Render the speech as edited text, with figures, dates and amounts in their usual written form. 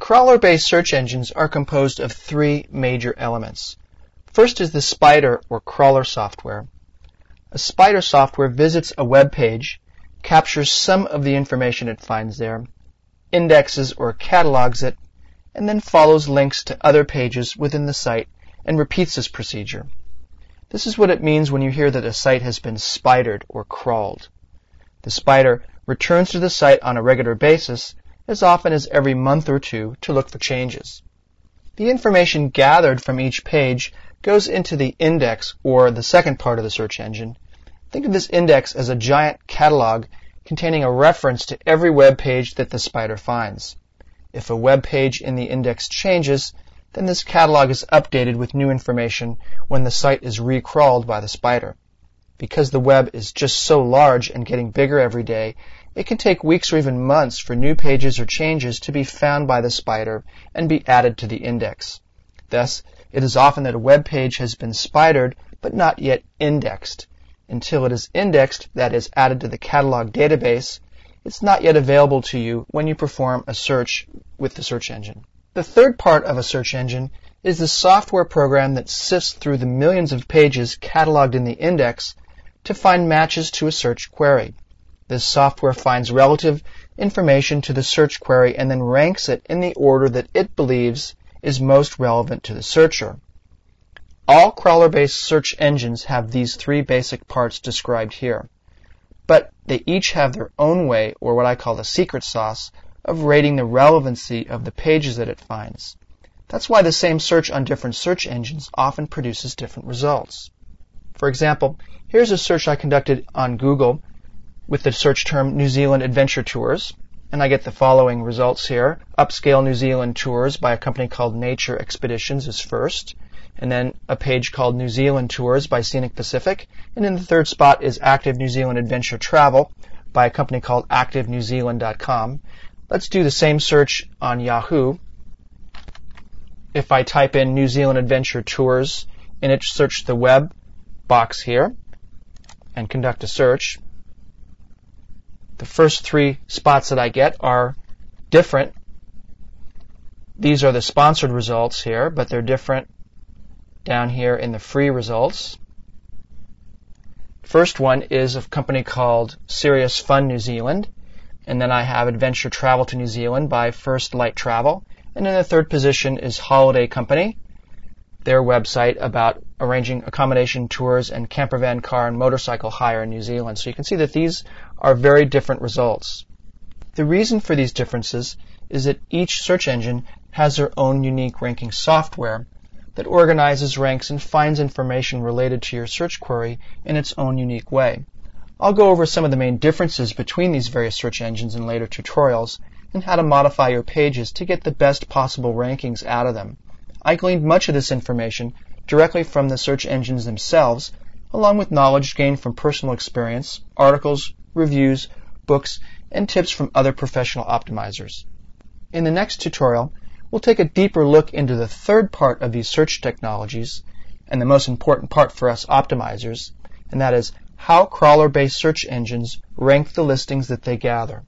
Crawler-based search engines are composed of three major elements. First is the spider or crawler software. A spider software visits a web page, captures some of the information it finds there, indexes or catalogs it, and then follows links to other pages within the site and repeats this procedure. This is what it means when you hear that a site has been spidered or crawled. The spider returns to the site on a regular basis, as often as every month or two, to look for changes. The information gathered from each page goes into the index, or the second part of the search engine. Think of this index as a giant catalog containing a reference to every web page that the spider finds. If a web page in the index changes, then this catalog is updated with new information when the site is recrawled by the spider. Because the web is just so large and getting bigger every day, it can take weeks or even months for new pages or changes to be found by the spider and be added to the index. Thus, it is often that a web page has been spidered but not yet indexed. Until it is indexed, that is, added to the catalog database, it's not yet available to you when you perform a search with the search engine. The third part of a search engine is the software program that sifts through the millions of pages cataloged in the index to find matches to a search query. This software finds relative information to the search query and then ranks it in the order that it believes is most relevant to the searcher. All crawler-based search engines have these three basic parts described here, but they each have their own way, or what I call the secret sauce, of rating the relevancy of the pages that it finds. That's why the same search on different search engines often produces different results. For example, here's a search I conducted on Google with the search term New Zealand Adventure Tours, and I get the following results here. Upscale New Zealand Tours by a company called Nature Expeditions is first, and then a page called New Zealand Tours by Scenic Pacific, and in the third spot is Active New Zealand Adventure Travel by a company called ActiveNewZealand.com. Let's do the same search on Yahoo. If I type in New Zealand Adventure Tours and it search the web box here and conduct a search, the first three spots that I get are different. These are the sponsored results here, but they're different down here in the free results. First one is a company called Serious Fun New Zealand, and then I have Adventure Travel to New Zealand by First Light Travel, and in the third position is Holiday Company, their website about arranging accommodation tours and campervan, car, and motorcycle hire in New Zealand. So you can see that these are very different results. The reason for these differences is that each search engine has their own unique ranking software that organizes, ranks, and finds information related to your search query in its own unique way. I'll go over some of the main differences between these various search engines in later tutorials and how to modify your pages to get the best possible rankings out of them. I gleaned much of this information directly from the search engines themselves, along with knowledge gained from personal experience, articles, reviews, books, and tips from other professional optimizers. In the next tutorial, we'll take a deeper look into the third part of these search technologies, and the most important part for us optimizers, and that is how crawler-based search engines rank the listings that they gather.